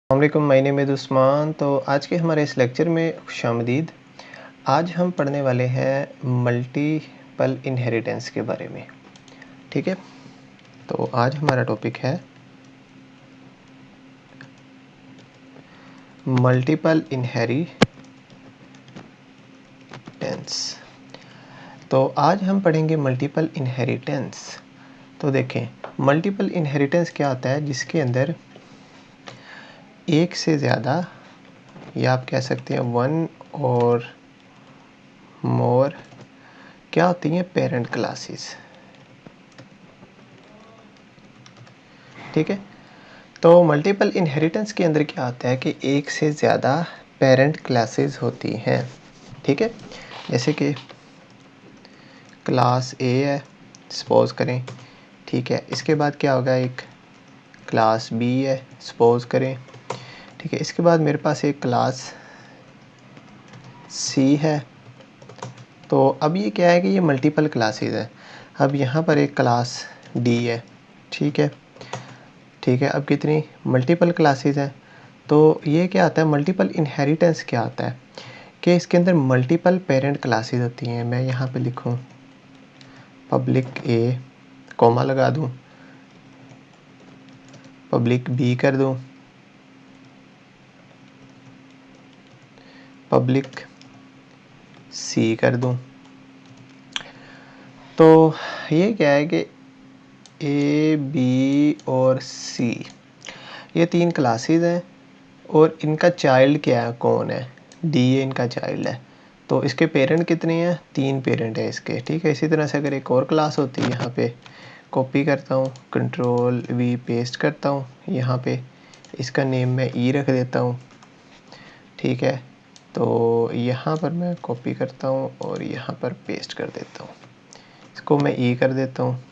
अस्सलामुअलैकुम, my name is Usman. तो आज के हमारे इस लेक्चर में खुशामदीद। आज हम पढ़ने वाले हैं मल्टीपल इनहेरिटेंस के बारे में। ठीक है, तो आज हमारा टॉपिक है मल्टीपल इनहेरिटेंस। तो आज हम पढ़ेंगे मल्टीपल इनहेरिटेंस। तो देखें, मल्टीपल इनहेरिटेंस क्या होता है, जिसके अंदर एक से ज़्यादा, या आप कह सकते हैं वन और मोर, क्या होती हैं, पेरेंट क्लासेस। ठीक है, तो मल्टीपल इनहेरिटेंस के अंदर क्या होता है कि एक से ज़्यादा पेरेंट क्लासेस होती हैं। ठीक है, जैसे कि क्लास ए है, सपोज करें। ठीक है, इसके बाद क्या होगा, एक क्लास बी है, सपोज करें। ठीक है, इसके बाद मेरे पास एक क्लास सी है। तो अब ये क्या है कि ये मल्टीपल क्लासेस है। अब यहाँ पर एक क्लास डी है। ठीक है, ठीक है, अब कितनी मल्टीपल क्लासेस हैं। तो ये क्या आता है, मल्टीपल इनहेरिटेंस क्या आता है कि इसके अंदर मल्टीपल पेरेंट क्लासेस होती हैं। मैं यहाँ पे लिखूँ पब्लिक ए, कॉमा लगा दूँ, पब्लिक बी कर दूँ, पब्लिक सी कर दूँ। तो ये क्या है कि ए, बी और सी, ये तीन क्लासेस हैं और इनका चाइल्ड क्या है, कौन है, डी ये इनका चाइल्ड है। तो इसके पेरेंट कितने हैं, तीन पेरेंट है इसके। ठीक है, इसी तरह से अगर एक और क्लास होती है, यहाँ पे कॉपी करता हूँ, कंट्रोल वी पेस्ट करता हूँ, यहाँ पे इसका नेम मैं ई रख देता हूँ। ठीक है, तो यहाँ पर मैं कॉपी करता हूँ और यहाँ पर पेस्ट कर देता हूँ, इसको मैं ई कर देता हूँ।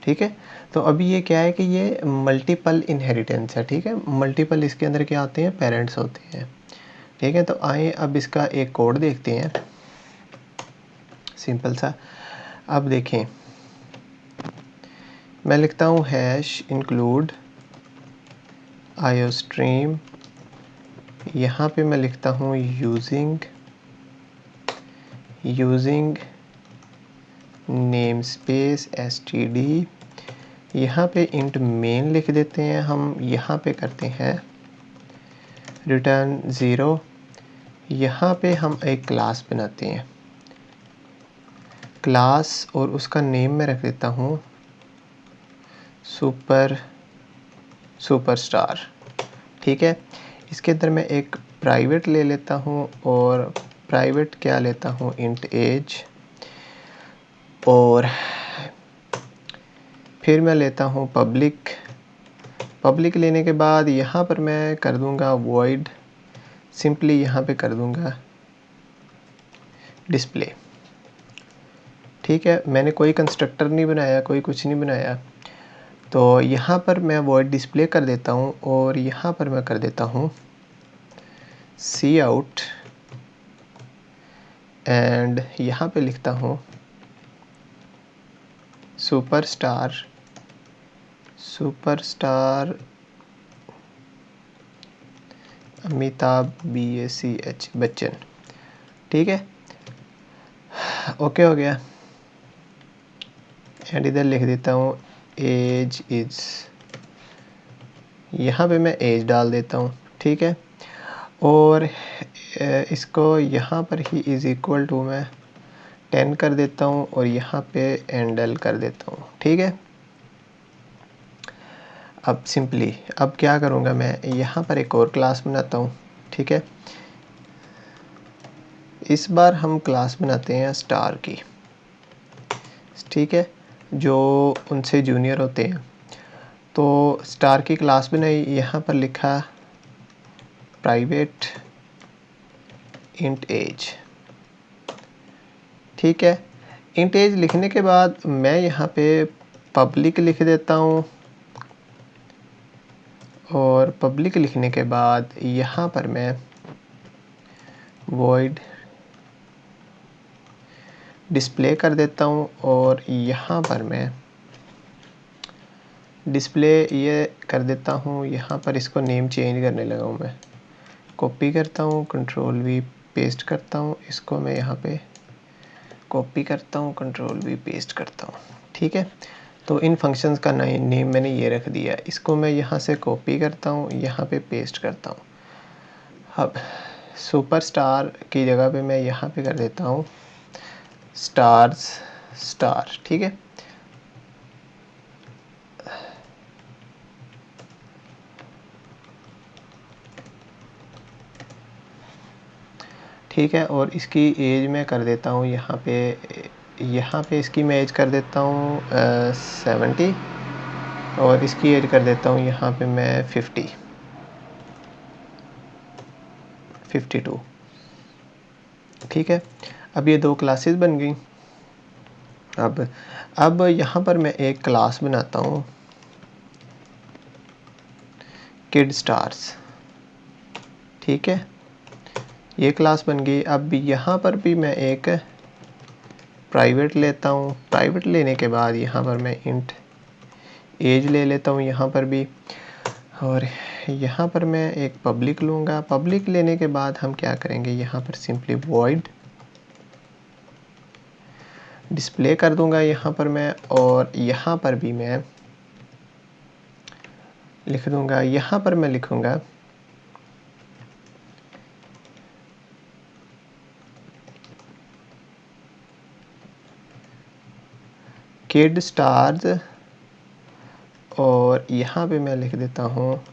ठीक है, तो अभी ये क्या है कि ये मल्टीपल इनहेरिटेंस है। ठीक है, मल्टीपल इसके अंदर क्या आते हैं, पेरेंट्स होते हैं। ठीक है, तो आए अब इसका एक कोड देखते हैं, सिंपल सा। अब देखें, मैं लिखता हूँ हैश इंक्लूड आयोस्ट्रीम, यहाँ पे मैं लिखता हूँ यूजिंग नेम स्पेस std, यहाँ पे इंट मेन लिख देते हैं हम, यहाँ पे करते हैं रिटर्न 0। यहाँ पे हम एक क्लास बनाते हैं, क्लास, और उसका नेम मैं रख देता हूँ सुपरस्टार। ठीक है, इसके अंदर मैं एक प्राइवेट ले लेता हूँ और प्राइवेट क्या लेता हूँ, इंट एज, और फिर मैं लेता हूँ पब्लिक लेने के बाद यहाँ पर मैं कर दूँगा वॉइड, सिंपली यहाँ पे कर दूँगा डिस्प्ले। ठीक है, मैंने कोई कंस्ट्रक्टर नहीं बनाया, कोई कुछ नहीं बनाया। तो यहाँ पर मैं वॉइड डिस्प्ले कर देता हूँ और यहाँ पर मैं कर देता हूँ सी आउट, एंड यहाँ पे लिखता हूँ सुपरस्टार अमिताभ BACH बच्चन। ठीक है, ओके हो गया। एंड इधर लिख देता हूँ एज इज, यहाँ पे मैं एज डाल देता हूँ। ठीक है, और इसको यहाँ पर ही इज़ इक्वल टू मैं 10 कर देता हूँ और यहाँ पे एंडल कर देता हूँ। ठीक है, अब सिंपली अब क्या करूँगा, मैं यहाँ पर एक और क्लास बनाता हूँ। ठीक है, इस बार हम क्लास बनाते हैं स्टार की। ठीक है, जो उनसे जूनियर होते हैं। तो स्टार की क्लास बनाई, यहाँ पर लिखा प्राइवेट इंट एज। ठीक है, इंट एज लिखने के बाद मैं यहाँ पे पब्लिक लिख देता हूँ, और पब्लिक लिखने के बाद यहाँ पर मैं वॉइड डिस्प्ले कर देता हूँ और यहाँ पर मैं डिस्प्ले ये कर देता हूँ यहाँ पर, इसको नेम चेंज करने लगा हूँ मैं। कॉपी करता हूँ, कंट्रोल वी पेस्ट करता हूँ, इसको मैं यहाँ पे कॉपी करता हूँ, कंट्रोल वी पेस्ट करता हूँ। ठीक है, तो इन फंक्शंस का नेम मैंने ये रख दिया। इसको मैं यहाँ से कॉपी करता हूँ, यहाँ पे पेस्ट करता हूँ। अब सुपरस्टार की जगह पे मैं यहाँ पे कर देता हूँ स्टार्स स्टार। ठीक है, ठीक है, और इसकी एज मैं कर देता हूँ यहाँ पे इसकी मैं एज कर देता हूँ 70, और इसकी एज कर देता हूँ यहाँ पे मैं 52। ठीक है, अब ये 2 क्लासेस बन गई। अब यहाँ पर मैं एक क्लास बनाता हूँ किड स्टार्स। ठीक है, ये क्लास बन गई। अब यहाँ पर भी मैं एक प्राइवेट लेता हूँ। प्राइवेट लेने के बाद यहाँ पर मैं इंट एज ले लेता हूँ यहाँ पर भी, और यहाँ पर मैं एक पब्लिक लूँगा। पब्लिक लेने के बाद हम क्या करेंगे, यहाँ पर सिंपली वॉइड डिस्प्ले कर दूँगा यहाँ पर मैं, और यहाँ पर भी मैं लिख दूँगा, यहाँ पर मैं लिखूँगा किड स्टार्स, और यहाँ पे मैं लिख देता हूँ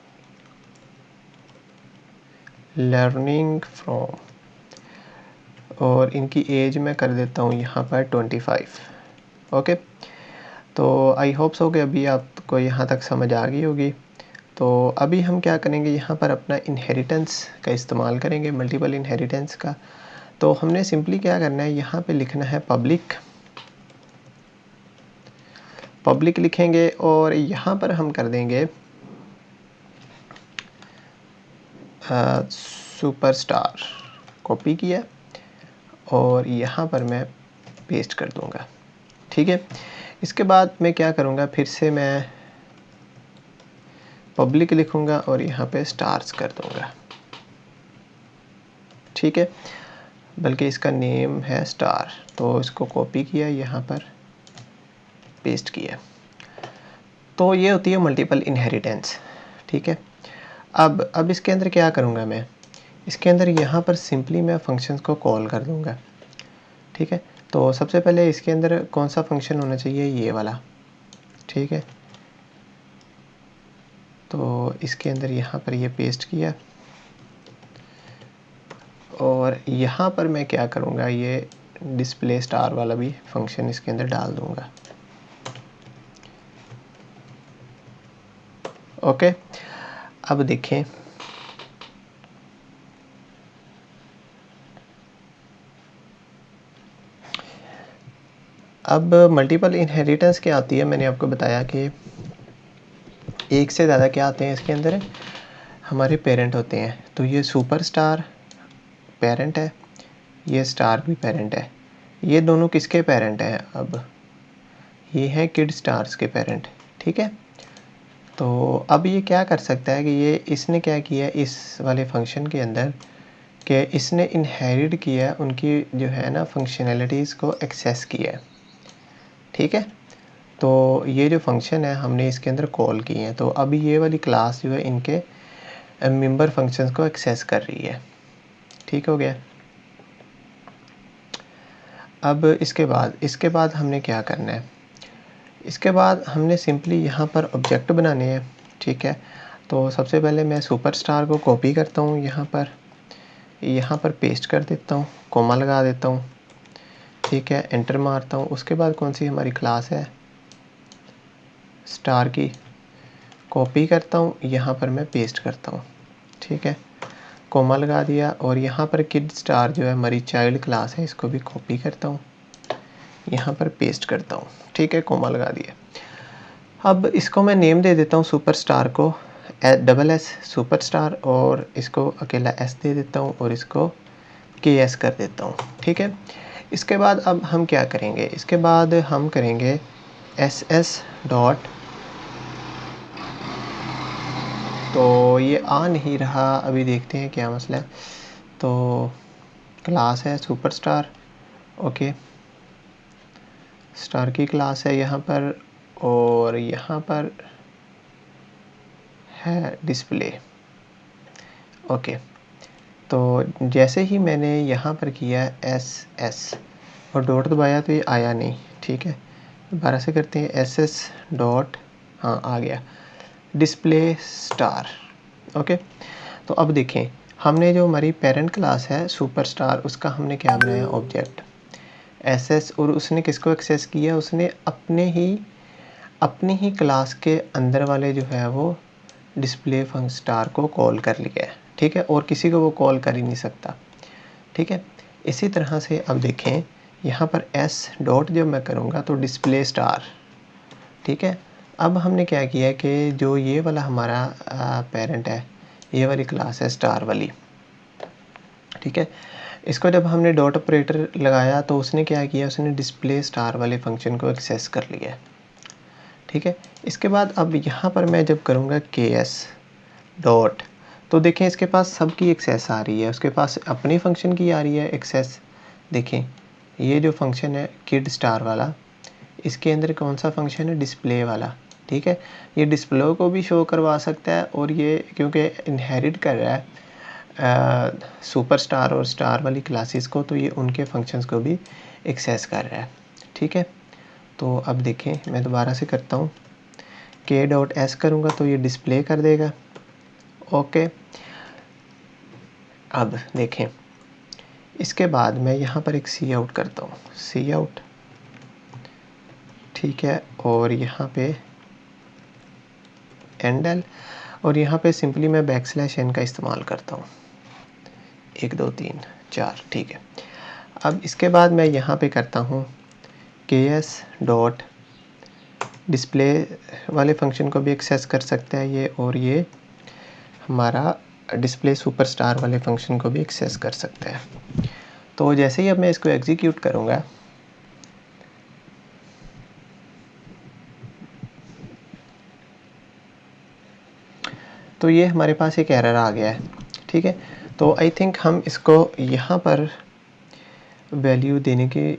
लर्निंग फ्रॉम, और इनकी एज मैं कर देता हूँ यहाँ पर 25। ओके, तो आई होप सो कि अभी आपको यहाँ तक समझ आ गई होगी। तो अभी हम क्या करेंगे, यहाँ पर अपना इनहेरिटेंस का इस्तेमाल करेंगे, मल्टीपल इनहेरिटेंस का। तो हमने सिंपली क्या करना है, यहाँ पे लिखना है पब्लिक लिखेंगे, और यहाँ पर हम कर देंगे सुपरस्टार। कॉपी किया और यहाँ पर मैं पेस्ट कर दूँगा। ठीक है, इसके बाद मैं क्या करूँगा, फिर से मैं पब्लिक लिखूँगा और यहाँ पे स्टार्स कर दूँगा। ठीक है, बल्कि इसका नेम है स्टार, तो इसको कॉपी किया, यहाँ पर पेस्ट किया। तो ये होती है मल्टीपल इनहेरिटेंस। ठीक है, अब इसके अंदर क्या करूँगा मैं, इसके अंदर यहाँ पर सिंपली मैं फंक्शंस को कॉल कर दूँगा। ठीक है, तो सबसे पहले इसके अंदर कौन सा फंक्शन होना चाहिए, ये वाला। ठीक है, तो इसके अंदर यहाँ पर ये पेस्ट किया, और यहाँ पर मैं क्या करूँगा, ये डिस्प्ले स्टार वाला भी फंक्शन इसके अंदर डाल दूँगा। ओके, अब देखें, अब मल्टीपल इनहेरिटेंस क्या आती है, मैंने आपको बताया कि एक से ज़्यादा क्या आते हैं इसके अंदर, हमारे पेरेंट होते हैं। तो ये सुपरस्टार पेरेंट है, ये स्टार भी पेरेंट है। ये दोनों किसके पेरेंट हैं, अब ये हैं किड स्टार्स के पेरेंट। ठीक है, तो अब ये क्या कर सकता है कि ये इसने क्या किया इस वाले फंक्शन के अंदर, कि इसने इनहेरिट किया उनकी जो है ना फंक्शनैलिटीज़ को एक्सेस किया। ठीक है, तो ये जो फंक्शन है हमने इसके अंदर कॉल किए हैं, तो अभी ये वाली क्लास जो है इनके मेंबर फंक्शंस को एक्सेस कर रही है। ठीक हो गया। अब इसके बाद हमने क्या करना है, इसके बाद हमने सिंपली यहाँ पर ऑब्जेक्ट बनाने हैं। ठीक है, तो सबसे पहले मैं सुपरस्टार को कॉपी करता हूँ, यहाँ पर पेस्ट कर देता हूँ, कोमा लगा देता हूँ। ठीक है, एंटर मारता हूँ। उसके बाद कौन सी हमारी क्लास है, स्टार की, कॉपी करता हूँ, यहाँ पर मैं पेस्ट करता हूँ। ठीक है, कोमा लगा दिया, और यहाँ पर किड स्टार जो है हमारी चाइल्ड क्लास है, इसको भी कॉपी करता हूँ, यहाँ पर पेस्ट करता हूँ। ठीक है, कोमा लगा दिया। अब इसको मैं नेम दे देता हूँ सुपरस्टार को, SS सुपरस्टार, और इसको अकेला S दे देता हूँ, और इसको KS कर देता हूँ। ठीक है, इसके बाद अब हम क्या करेंगे, इसके बाद हम करेंगे SS डॉट ये आ नहीं रहा, अभी देखते हैं क्या मसला है। तो क्लास है सुपरस्टार, ओके, स्टार की क्लास है यहाँ पर, और यहाँ पर है डिस्प्ले, ओके। तो जैसे ही मैंने यहाँ पर किया एस और डॉट दबाया तो ये आया नहीं, ठीक है। दोबारा से करते हैं एस डॉट, हाँ आ गया, डिस्प्ले स्टार, ओके। तो अब देखें, हमने जो हमारी पेरेंट क्लास है सुपरस्टार, उसका हमने क्या बनाया, ऑब्जेक्ट एस, और उसने किसको एक्सेस किया, उसने अपनी ही क्लास के अंदर वाले जो है वो डिस्प्ले स्टार को कॉल कर लिया है, ठीक है, और किसी को वो कॉल कर ही नहीं सकता, ठीक है। इसी तरह से अब देखें यहाँ पर एस डॉट जब मैं करूँगा तो डिस्प्ले स्टार, ठीक है। अब हमने क्या किया है कि जो ये वाला हमारा पेरेंट है, ये वाली क्लास है स्टार वाली, ठीक है, इसको जब हमने डॉट ऑपरेटर लगाया तो उसने क्या किया, उसने डिस्प्ले स्टार वाले फंक्शन को एक्सेस कर लिया, ठीक है। इसके बाद अब यहाँ पर मैं जब करूँगा के एस डॉट, तो देखें इसके पास सबकी एक्सेस आ रही है, उसके पास अपनी फंक्शन की आ रही है एक्सेस। देखें ये जो फंक्शन है किड स्टार वाला, इसके अंदर कौन सा फंक्शन है, डिस्प्ले वाला, ठीक है। ये डिस्प्ले को भी शो करवा सकता है, और ये क्योंकि इनहेरिट कर रहा है सुपरस्टार और स्टार वाली क्लासेस को, तो ये उनके फंक्शंस को भी एक्सेस कर रहा है, ठीक है। तो अब देखें मैं दोबारा से करता हूँ, के डॉट एस करूँगा तो ये डिस्प्ले कर देगा, ओके। अब देखें इसके बाद मैं यहाँ पर एक सी आउट करता हूँ, सी आउट, ठीक है, और यहाँ पे एंडल, और यहाँ पे सिंपली मैं \n का इस्तेमाल करता हूँ, 1 2 3 4, ठीक है। अब इसके बाद मैं यहाँ पे करता हूँ के एस डॉट, डिस्प्ले वाले फंक्शन को भी एक्सेस कर सकता है ये, और ये हमारा डिस्प्ले सुपरस्टार वाले फंक्शन को भी एक्सेस कर सकता है। तो जैसे ही अब मैं इसको एग्जीक्यूट करूँगा, तो ये हमारे पास एक एरर आ गया है, ठीक है। तो आई थिंक हम इसको यहाँ पर वैल्यू देने की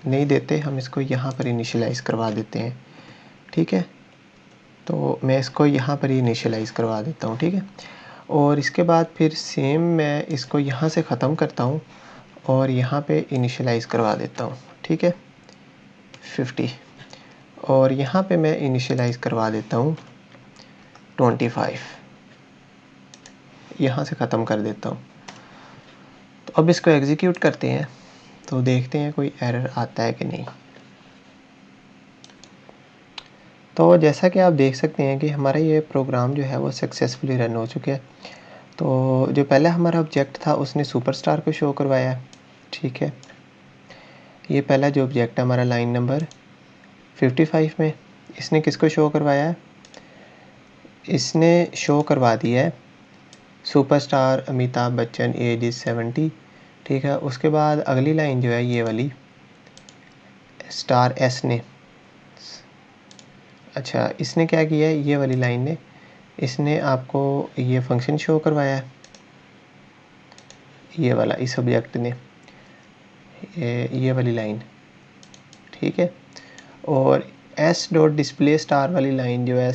नहीं देते, हम इसको यहाँ पर इनिशियलाइज़ करवा देते हैं, ठीक है। तो मैं इसको यहाँ पर ही इनिशियलाइज़ करवा देता हूँ, ठीक है। और इसके बाद फिर सेम मैं इसको यहाँ से ख़त्म करता हूँ और यहाँ पे इनिशियलाइज़ करवा देता हूँ, ठीक है, 50, और यहाँ पे मैं इनिशियलाइज़ करवा देता हूँ 25, यहाँ से ख़त्म कर देता हूँ। तो अब इसको एग्जीक्यूट करते हैं, तो देखते हैं कोई एरर आता है कि नहीं। तो जैसा कि आप देख सकते हैं कि हमारा ये प्रोग्राम जो है वो सक्सेसफुली रन हो चुका है। तो जो पहला हमारा ऑब्जेक्ट था उसने सुपरस्टार को शो करवाया, ठीक है। ये पहला जो ऑब्जेक्ट है हमारा लाइन नंबर 55 में, इसने किसको शो करवाया है, इसने शो करवा दिया है superstar Amitabh Bachchan, age is 70, ठीक है। उसके बाद अगली लाइन जो है ये वाली स्टार एस ने, अच्छा इसने क्या किया है, ये वाली लाइन ने, इसने आपको ये फंक्शन शो करवाया है, ये वाला, इस ऑब्जेक्ट ने ये वाली लाइन, ठीक है। और एस डॉट डिस्प्ले स्टार वाली लाइन जो है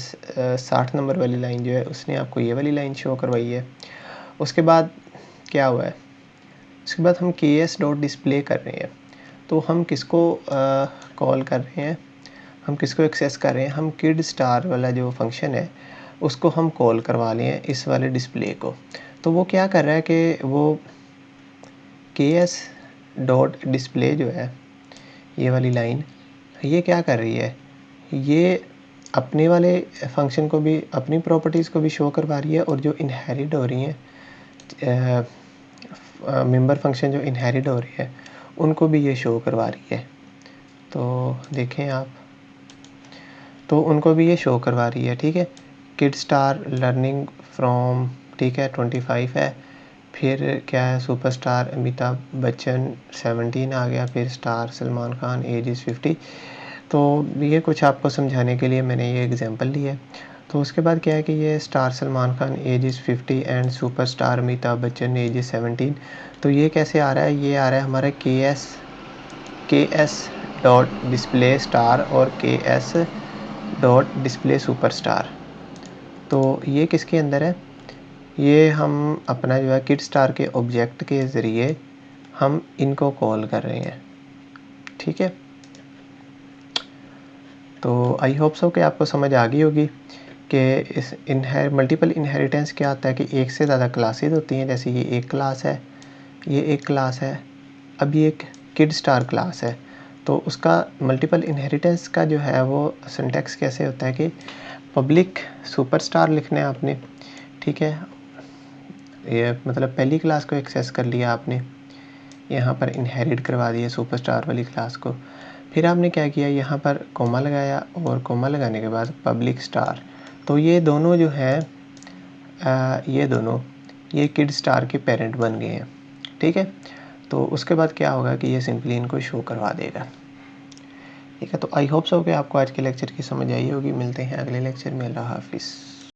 60 नंबर वाली लाइन जो है, उसने आपको ये वाली लाइन शो करवाई है। उसके बाद क्या हुआ है, उसके बाद हम के एस डॉट डिस्प्ले कर रहे हैं, तो हम किसको कॉल कर रहे हैं, हम किसको एक्सेस कर रहे हैं, हम किड स्टार वाला जो फंक्शन है उसको हम कॉल करवा लिए हैं, इस वाले डिस्प्ले को। तो वो क्या कर रहा है कि वो के एस डॉट डिस्प्ले जो है, ये वाली लाइन, ये क्या कर रही है, ये अपने वाले फंक्शन को भी, अपनी प्रॉपर्टीज़ को भी शो करवा रही है, और जो इनहेरिट हो रही हैं मेंबर फंक्शन जो इनहेरिट हो रही है उनको भी ये शो करवा रही है। तो देखें आप, तो उनको भी ये शो करवा रही है, ठीक है। किड स्टार लर्निंग फ्रॉम, ठीक है, 25 है, फिर क्या है सुपरस्टार अमिताभ बच्चन 17 आ गया, फिर star Salman Khan age is 50। तो ये कुछ आपको समझाने के लिए मैंने ये एग्जांपल लिया है। तो उसके बाद क्या है कि ये star Salman Khan age is 50 and superstar Amitabh Bachchan age is 17। तो ये कैसे आ रहा है, ये आ रहा है हमारा के एस डॉट डिस्प्ले स्टार और के एस डॉट डिस्प्ले सुपरस्टार। तो ये किसके अंदर है, ये हम अपना जो है किड स्टार के ऑब्जेक्ट के ज़रिए हम इनको कॉल कर रहे हैं, ठीक है। तो आई होप सो कि आपको समझ आ गई होगी कि इस मल्टीपल इनहेरिटेंस क्या होता है कि एक से ज़्यादा क्लासेस होती हैं। जैसे ये एक क्लास है, ये एक क्लास है, अब ये एक किड स्टार क्लास है। तो उसका मल्टीपल इनहेरिटेंस का जो है वो सिंटैक्स कैसे होता है कि पब्लिक सुपरस्टार लिखना है आपने, ठीक है। ये मतलब पहली क्लास को एक्सेस कर लिया आपने, यहाँ पर इनहेरिट करवा दिया सुपरस्टार वाली क्लास को। फिर आपने क्या किया, यहाँ पर कोमा लगाया और कोमा लगाने के बाद पब्लिक स्टार। तो ये दोनों जो हैं ये किड स्टार के पेरेंट बन गए हैं, ठीक है। तो उसके बाद क्या होगा कि ये सिंपली इनको शो करवा देगा, ठीक है। तो आई होप सो कि आपको आज के लेक्चर की समझ आई होगी। मिलते हैं अगले लेक्चर में। अल्लाह हाफिज़।